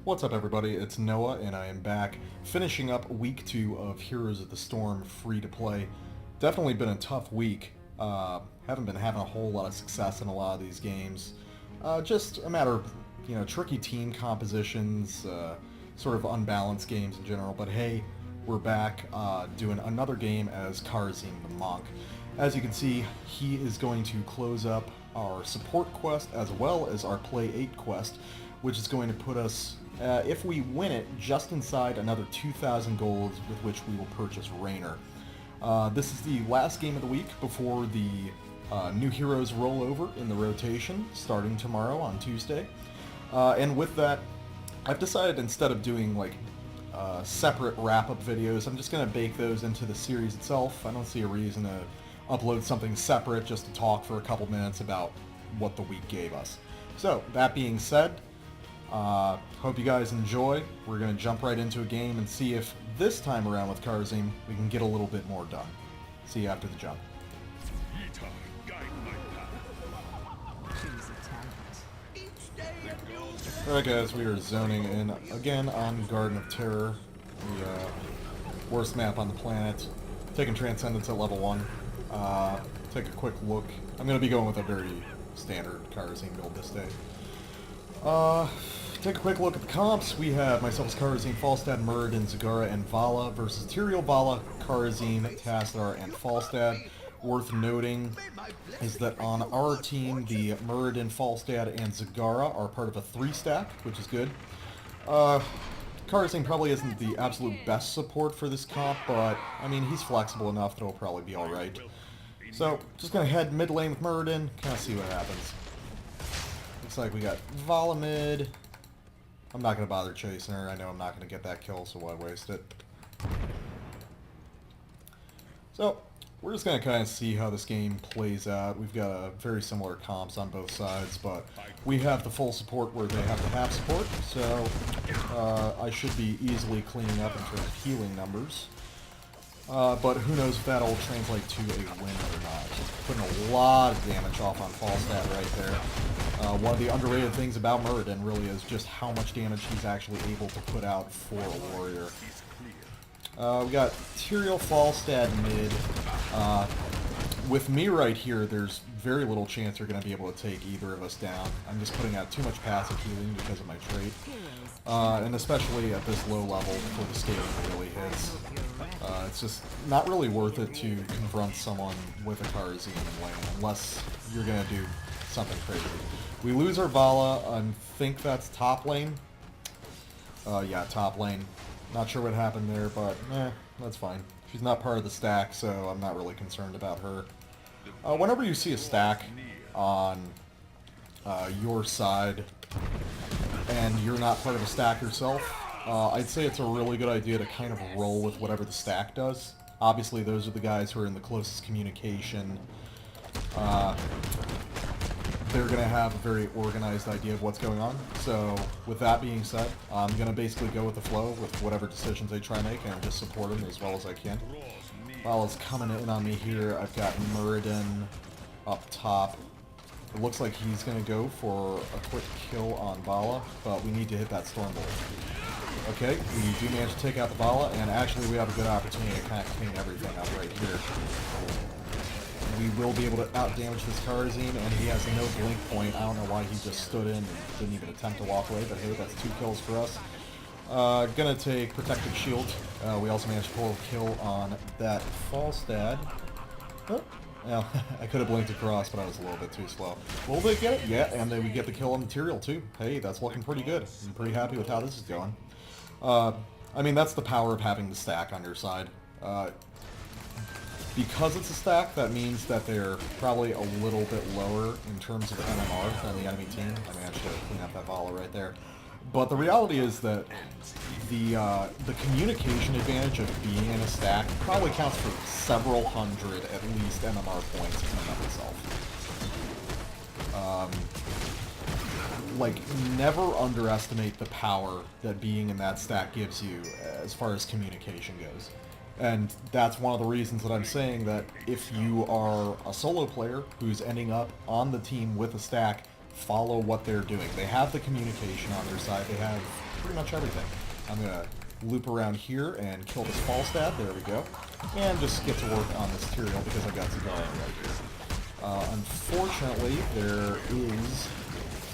What's up, everybody? It's Noah, and I am back finishing up week 2 of Heroes of the Storm free to play. Definitely been a tough week. Haven't been having a whole lot of success in a lot of these games. Just a matter of, tricky team compositions, sort of unbalanced games in general. But hey, we're back doing another game as Kharazim the Monk. As you can see, he is going to close up our support quest as well as our Play 8 quest, which is going to put us, if we win it, just inside another 2,000 golds with which we will purchase Raynor. This is the last game of the week before the new heroes roll over in the rotation, starting tomorrow on Tuesday. And with that, I've decided instead of doing separate wrap-up videos, I'm just going to bake those into the series itself. I don't see a reason to upload something separate just to talk for a couple minutes about what the week gave us. So, that being said, hope you guys enjoy. We're going to jump right into a game and see if this time around with Kharazim we can get a little bit more done. See you after the jump. Alright guys, we are zoning in again on Garden of Terror, the worst map on the planet. Taking Transcendence at level 1. Take a quick look. I'm going to be going with a very standard Kharazim build this day. Take a quick look at the comps. We have myself as Kharazim, Falstad, Muradin, Zagara, and Vala versus Tyrael, Vala, Kharazim, Tassadar, and Falstad. Worth noting is that on our team, the Muradin, Falstad, and Zagara are part of a 3-stack, which is good. Kharazim probably isn't the absolute best support for this comp, but, I mean, he's flexible enough that he'll probably be alright. So, just gonna head mid lane with Muradin, kind of see what happens. Looks like we got Vala mid. I'm not gonna bother chasing her. I know I'm not gonna get that kill, so why waste it? So, we're just gonna kind of see how this game plays out. We've got very similar comps on both sides, but we have the full support where they have the half support, so I should be easily cleaning up in terms of healing numbers. But who knows if that'll translate to a win or not. Putting a lot of damage off on Falstad right there. One of the underrated things about Muradin really is just how much damage he's actually able to put out for a warrior. We got Tyrael, Falstad mid. With me right here, there's very little chance you're going to be able to take either of us down. I'm just putting out too much passive healing because of my trait. And especially at this low level before the scaling really hits. It's just not really worth it to confront someone with a Kharazim in lane unless you're going to do something crazy. We lose our Vala. I think that's top lane. Yeah, top lane. Not sure what happened there, but that's fine. She's not part of the stack, so I'm not really concerned about her. Whenever you see a stack on your side and you're not part of a stack yourself, I'd say it's a really good idea to kind of roll with whatever the stack does. Obviously, those are the guys who are in the closest communication. They're going to have a very organized idea of what's going on. So, with that being said, I'm going to basically go with the flow with whatever decisions they try to make and just support them as well as I can. Vala's coming in on me here. I've got Muradin up top. It looks like he's going to go for a quick kill on Vala, but we need to hit that Stormbolt. Okay, we do manage to take out the Vala, and actually we have a good opportunity to kind of clean everything up right here. We will be able to out-damage this Kharazim, and he has no blink point. I don't know why he just stood in and didn't even attempt to walk away, but hey, that's 2 kills for us. Gonna take Protective Shield. We also managed to pull a kill on that Falstad. Oh, well, I could have blinked across, but I was a little bit too slow. Will they get it? Yeah, and then we get the kill on the Tyrael too. Hey, that's looking pretty good. I'm pretty happy with how this is going. I mean, that's the power of having the stack on your side. Because it's a stack, that means that they're probably a little bit lower in terms of MMR than the enemy team. I managed to clean up that Vala right there. But the reality is that the communication advantage of being in a stack probably counts for several hundred, at least, MMR points in and of itself. Never underestimate the power that being in that stack gives you as far as communication goes. And that's one of the reasons that I'm saying that if you are a solo player who's ending up on the team with a stack, follow what they're doing. They have the communication on their side. They have pretty much everything. I'm going to loop around here and kill this Falstad. There we go. And just get to work on this Tyrael because I've got Zagara right here. Unfortunately, there is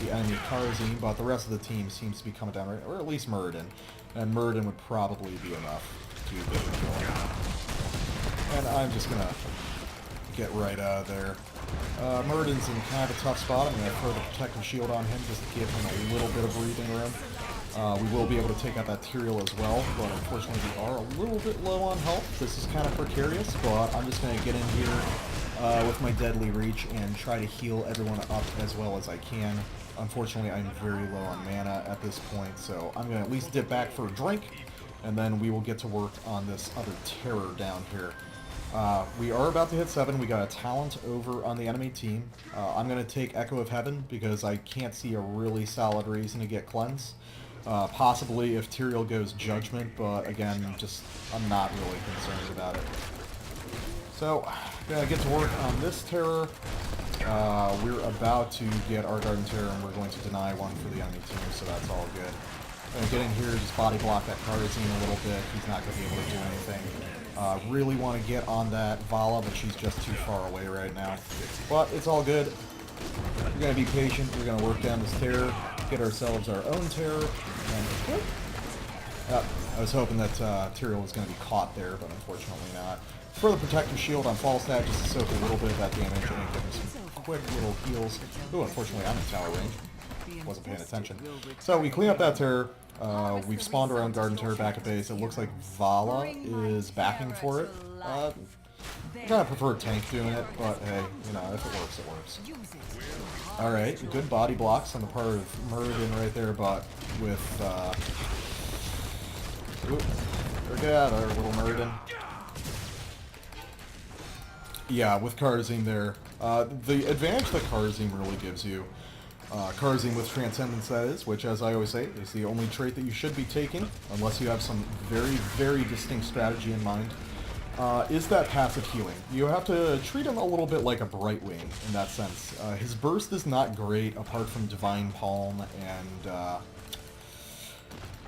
the enemy Kharazim, but the rest of the team seems to be coming down, right, or at least Muradin. And Muradin would probably be enough to get the kill. And I'm just going to get right out of there. Muradin's in kind of a tough spot. I'm going to throw the protective shield on him just to give him a little bit of breathing room. We will be able to take out that Tyrael as well, but unfortunately we are a little bit low on health. This is kind of precarious, but I'm just going to get in here with my Deadly Reach and try to heal everyone up as well as I can. Unfortunately, I'm very low on mana at this point, so I'm going to at least dip back for a drink, and then we will get to work on this other terror down here. We are about to hit 7. We got a talent over on the enemy team. I'm going to take Echo of Heaven because I can't see a really solid reason to get Cleanse. Possibly if Tyrael goes Judgment, but again, I'm not really concerned about it. So, gonna get to work on this terror. We're about to get our Garden Terror, and we're going to deny one for the enemy team, so that's all good. Gonna get in here, just body block that Kharazim a little bit. He's not gonna be able to do anything. Really want to get on that Vala, but she's just too far away right now. But it's all good. We're gonna be patient. We're gonna work down this terror, get ourselves our own terror, and I was hoping that Tyrael was going to be caught there, but unfortunately not. For the protective shield on Falstad, just to soak a little bit of that damage and give him some quick little heals. Ooh, unfortunately I'm in tower range. Wasn't paying attention. So we clean up that terror. We've spawned our own Garden Terror back at base. It looks like Vala is backing for it. I kind of prefer tank doing it, but hey, you know, if it works, it works. Alright, good body blocks on the part of Muradin right there, but with, get out of there, little Muradin. Yeah, with Kharazim there, the advantage that Kharazim really gives you, Kharazim with Transcendence that is, which as I always say, is the only trait that you should be taking, unless you have some very, very distinct strategy in mind. Is that passive healing. You have to treat him a little bit like a Brightwing in that sense. His burst is not great apart from Divine Palm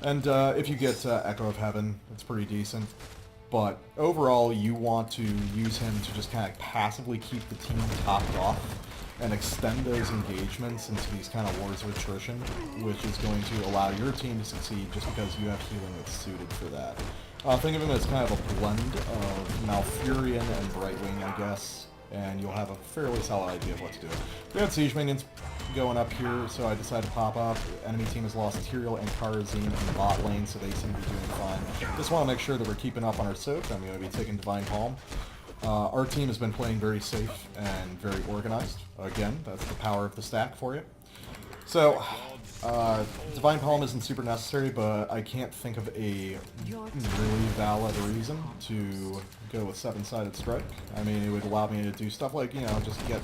and if you get Echo of Heaven, it's pretty decent. But overall, you want to use him to just kind of passively keep the team topped off and extend those engagements into these kind of wars of attrition, which is going to allow your team to succeed just because you have healing that's suited for that. Think of him as kind of a blend of Malfurion and Brightwing, I guess, and you'll have a fairly solid idea of what to do. We had Siege Minions going up here, so I decided to pop up. Enemy team has lost Tyrael and Kharazim in the bot lane, so they seem to be doing fine. Just want to make sure that we're keeping up on our soak. I'm going to be taking Divine Palm. Our team has been playing very safe and very organized. Again, that's the power of the stack for you. So, Divine Palm isn't super necessary, but I can't think of a really valid reason to go with 7-sided strike. I mean, it would allow me to do stuff like, you know, just get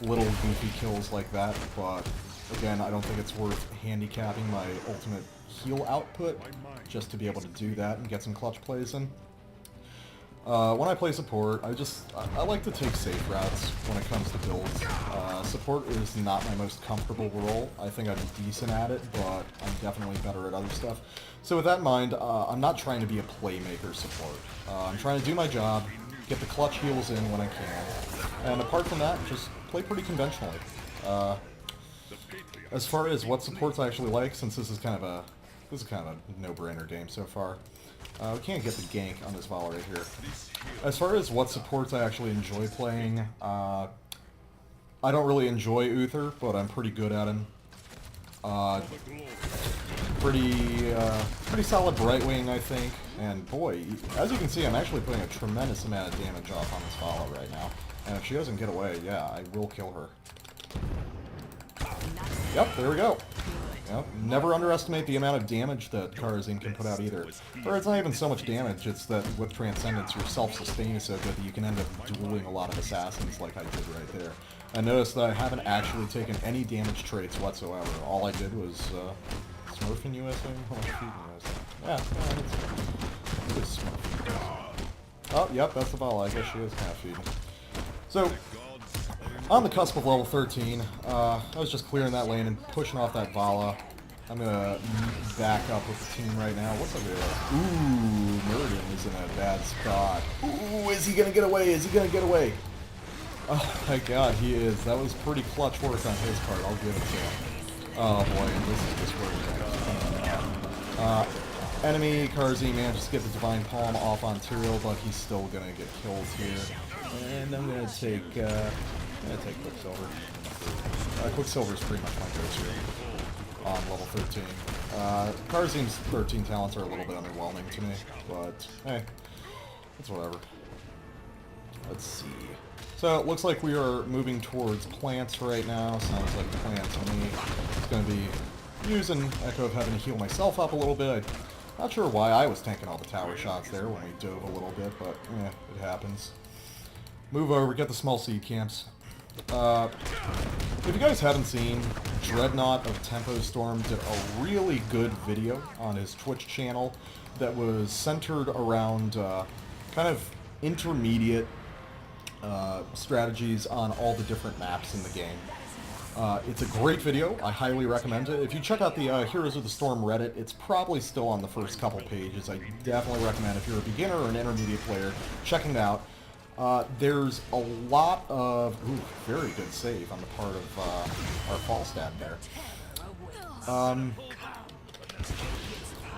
little goofy kills like that, but again, I don't think it's worth handicapping my ultimate heal output just to be able to do that and get some clutch plays in. When I play support, I like to take safe routes when it comes to builds. Support is not my most comfortable role. I think I'm decent at it, but I'm definitely better at other stuff. So with that in mind, I'm not trying to be a playmaker support. I'm trying to do my job, get the clutch heals in when I can, and apart from that, just play pretty conventionally. As far as what supports I actually like, since this is kind of a no-brainer game so far. We can't get the gank on this Vala right here. As far as what supports I actually enjoy playing, I don't really enjoy Uther, but I'm pretty good at him. Pretty solid Brightwing, I think. And boy, as you can see, I'm actually putting a tremendous amount of damage off on this Vala right now. And if she doesn't get away, yeah, I will kill her. Yep, there we go. Yep, never underestimate the amount of damage that Kharazim can put out either. Or it's not even so much damage, it's that with Transcendence your self-sustain is so good that you can end up dueling a lot of assassins like I did right there. I noticed that I haven't actually taken any damage traits whatsoever. All I did was Smurfing USA? Yeah, it's Smurfing. Oh, yep, that's the Vala. I guess she is kind of feeding. So, on the cusp of level 13, I was just clearing that lane and pushing off that Vala. I'm gonna back up with the team right now. What's up here? Ooh, Murden is in a bad spot. Ooh, is he gonna get away? Is he gonna get away? Oh my god, he is. That was pretty clutch work on his part. I'll give it to him. Oh boy, this is just where enemy Kharazim manages to get the Divine Palm off on Tyrael, but he's still gonna get killed here. And I'm gonna take Quicksilver. Quicksilver's pretty much my go-to on level 13. Kharazim's 13 talents are a little bit underwhelming to me, but hey, it's whatever. Let's see. So it looks like we are moving towards plants right now. Sounds like plants to me. It's going to be using Echo of Heaven to heal myself up a little bit. Not sure why I was tanking all the tower shots there when we dove a little bit, but yeah, it happens. Move over, get the small seed camps. If you guys haven't seen, Dreadnought of Tempo Storm did a really good video on his Twitch channel that was centered around kind of intermediate strategies on all the different maps in the game. It's a great video. I highly recommend it. If you check out the Heroes of the Storm Reddit, it's probably still on the first couple pages. I definitely recommend, if you're a beginner or an intermediate player, checking it out. There's a lot of... Ooh, very good save on the part of our Falstad there.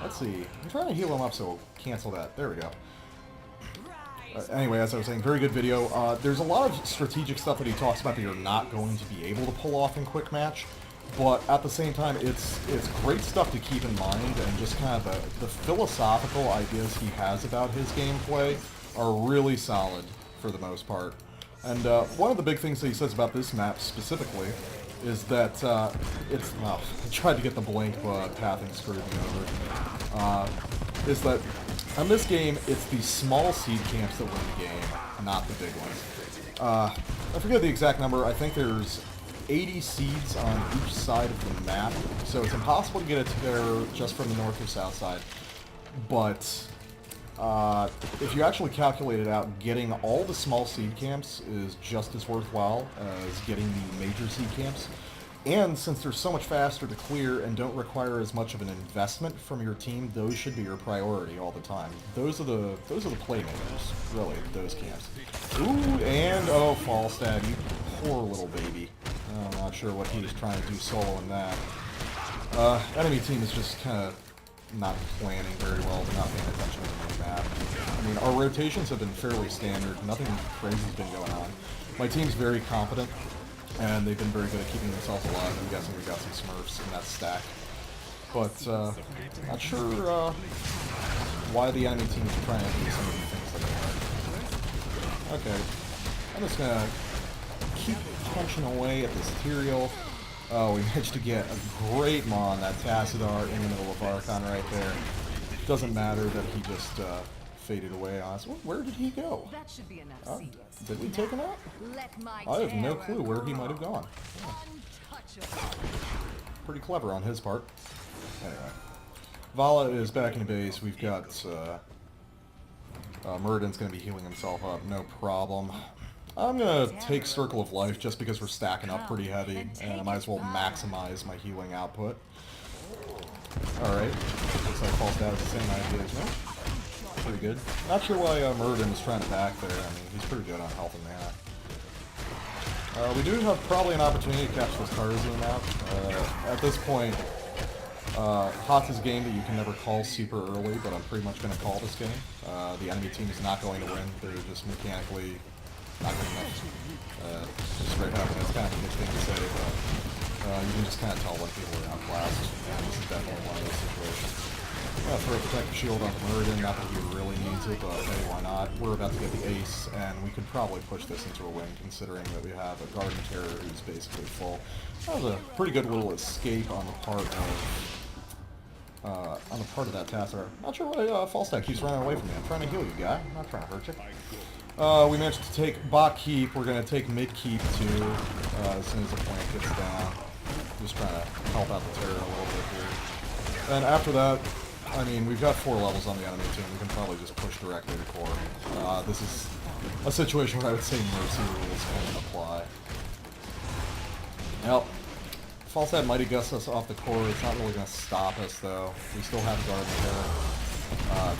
Let's see. I'm trying to heal him up, so we'll cancel that. There we go. Anyway, as I was saying, very good video. There's a lot of strategic stuff that he talks about that you're not going to be able to pull off in quick match, but at the same time, it's great stuff to keep in mind, and just kind of the philosophical ideas he has about his gameplay are really solid for the most part. And one of the big things that he says about this map specifically is that it's... Well, I tried to get the blink, but pathing screwed me over. Is that on this game, it's the small seed camps that win the game, not the big ones. I forget the exact number. I think there's 80 seeds on each side of the map, so it's impossible to get it there just from the north or south side. But if you actually calculate it out, getting all the small seed camps is just as worthwhile as getting the major seed camps. And since they're so much faster to clear and don't require as much of an investment from your team, those should be your priority all the time. Those are the playmakers, really, those camps. Ooh, and oh, Falstad, you poor little baby. I'm not sure what he was trying to do solo in that. Enemy team is just kind of not planning very well, but not paying attention to the map. I mean, our rotations have been fairly standard. Nothing crazy's been going on. My team's very competent, and they've been very good at keeping themselves alive. I'm guessing we got some Smurfs in that stack. But, not sure why the enemy team is trying to do some of the things that they are. Okay, I'm just gonna keep punching away at this Tyrael. Oh, we managed to get a great Maw on that Tassadar in the middle of Archon right there. Doesn't matter that he just faded away on us. Where did he go? That should be enough. Did we take him out? I have no clue where he might have gone. Yeah. Pretty clever on his part. Anyway. Vala is back in base. We've got Muradin's going to be healing himself up. No problem. I'm going to take Circle of Life just because we're stacking up pretty heavy, and I might as well maximize my healing output. Alright. Looks like Falstad has the same idea as me. Pretty good. Not sure why Muradin was trying to back there. I mean, he's pretty good on health and mana. We do have probably an opportunity to catch this Kharazim out. At this point, HOTS is a game that you can never call super early, but I'm pretty much going to call this game. The enemy team is not going to win. They're just mechanically not good enough. Just straight up, and it's kind of a good thing to say, but you can just kind of tell when people are outclassed, and this is definitely one of those situations. I'm going to throw a protective shield on Muradin, not that he really needs it, but hey, why not? We're about to get the ace, and we could probably push this into a win, considering that we have a Garden Terror who's basically full. That was a pretty good little escape on the part of that Tassadar. Not sure why Falstad keeps running away from me. I'm trying to heal you, guy. I'm not trying to hurt you. We managed to take bot keep. We're going to take mid keep too, as soon as the plant gets down. Just trying to help out the Terror a little bit here. And after that, I mean, we've got 4 levels on the enemy team. We can probably just push directly to core. This is a situation where I would say Mercy rules can apply. Well, Falstad might have gussed us off the core. It's not really going to stop us, though. We still have Garden here.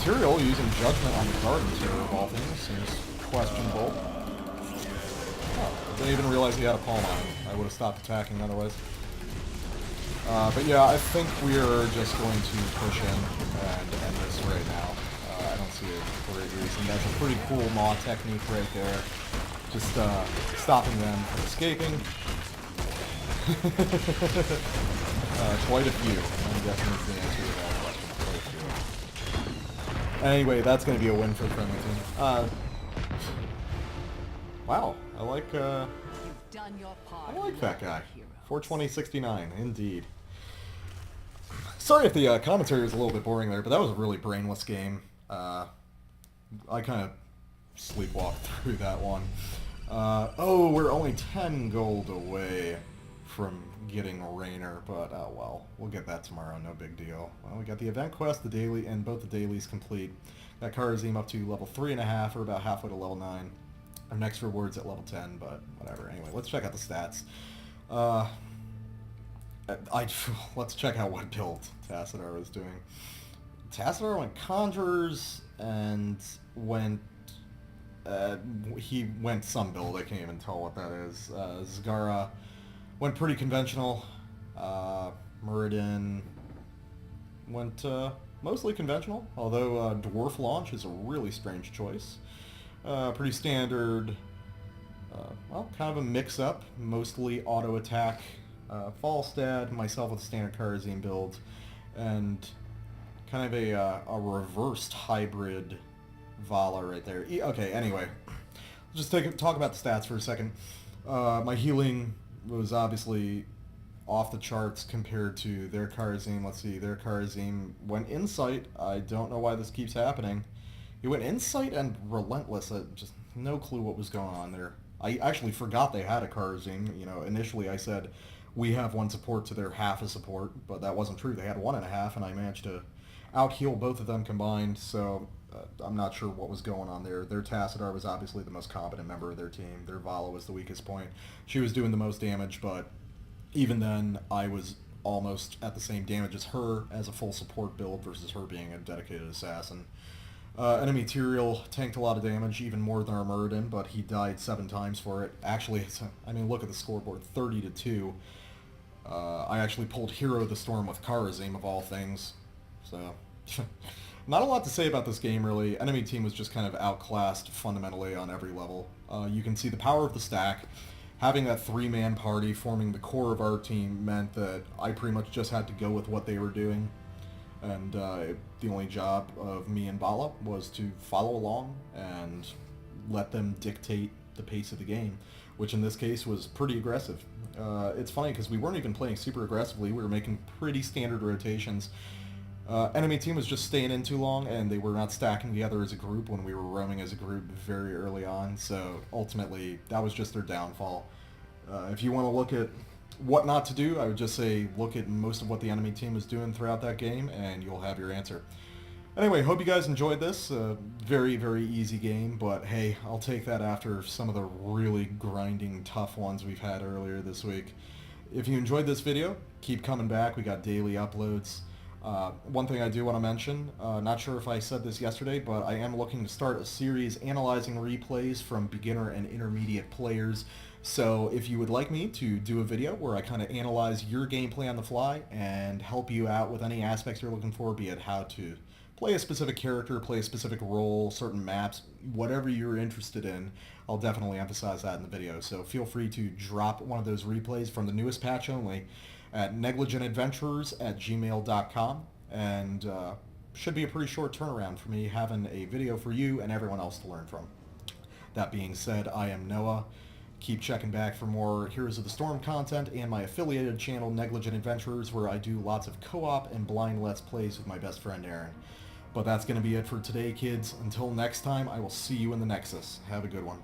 Tyrael using Judgment on the Gardens here, of all things, seems questionable. Oh, I didn't even realize he had a Palm Mine. I would have stopped attacking otherwise. But yeah, I think we're just going to push in and end this right now. I don't see a great reason. That's a pretty cool Maw technique right there. Just stopping them from escaping. Quite a few. I'm guessing that's the answer to that question. Quite a few. Anyway, that's going to be a win for the friendly team. Wow, I like that guy. 42069, indeed. Sorry if the commentary was a little bit boring there, but that was a really brainless game. I kind of sleepwalked through that one. Oh, we're only 10 gold away from getting Raynor, but oh well, we'll get that tomorrow, no big deal. Well, we got the event quest, the daily, and both the dailies complete. Got Kharazim up to level 3.5, or about halfway to level 9. Our next reward's at level 10, but whatever. Anyway, let's check out the stats. Let's check out what build Tassadar was doing. Tassadar went Conjurers and went... he went some build, I can't even tell what that is. Zagara went pretty conventional. Muradin went mostly conventional, although Dwarf Launch is a really strange choice. Pretty standard, well, kind of a mix-up, mostly auto-attack. Falstad, myself with a standard Kharazim build, and kind of a reversed hybrid Vala right there. Okay, anyway, just talk about the stats for a second. My healing was obviously off the charts compared to their Kharazim. Let's see, their Kharazim went Insight. I don't know why this keeps happening. He went Insight and Relentless. Just no clue what was going on there. I actually forgot they had a Kharazim. You know, initially I said we have one support to their half a support, but that wasn't true. They had 1.5, and I managed to out-heal both of them combined, so I'm not sure what was going on there. Their Tassadar was obviously the most competent member of their team. Their Vala was the weakest point. She was doing the most damage, but even then, I was almost at the same damage as her as a full support build versus her being a dedicated assassin. Enemy Tyrael tanked a lot of damage, even more than our Muradin, but he died 7 times for it. Actually, I mean, look at the scoreboard, 30-2. I actually pulled Hero of the Storm with Kharazim, of all things. So, not a lot to say about this game, really. Enemy team was just kind of outclassed fundamentally on every level. You can see the power of the stack. Having that 3-man party forming the core of our team meant that I pretty much just had to go with what they were doing. And the only job of me and Vala was to follow along and let them dictate the pace of the game, which in this case was pretty aggressive. It's funny because we weren't even playing super aggressively. We were making pretty standard rotations. Enemy team was just staying in too long, and they were not stacking together as a group when we were roaming as a group very early on, so ultimately that was just their downfall. If you want to look at what not to do, I would just say look at most of what the enemy team was doing throughout that game, and you'll have your answer. Anyway, hope you guys enjoyed this. Very, very easy game, but hey, I'll take that after some of the really grinding, tough ones we've had earlier this week. If you enjoyed this video, keep coming back. We got daily uploads. One thing I do want to mention, not sure if I said this yesterday, but I am looking to start a series analyzing replays from beginner and intermediate players. So if you would like me to do a video where I kind of analyze your gameplay on the fly and help you out with any aspects you're looking for, be it how to play a specific character, play a specific role, certain maps, whatever you're interested in, I'll definitely emphasize that in the video. So feel free to drop one of those replays from the newest patch only at negligentadventurers@gmail.com, and should be a pretty short turnaround for me having a video for you and everyone else to learn from. That being said, I am Noah. Keep checking back for more Heroes of the Storm content and my affiliated channel, Negligent Adventurers, where I do lots of co-op and blind Let's Plays with my best friend Aaron. But that's going to be it for today, kids. Until next time, I will see you in the Nexus. Have a good one.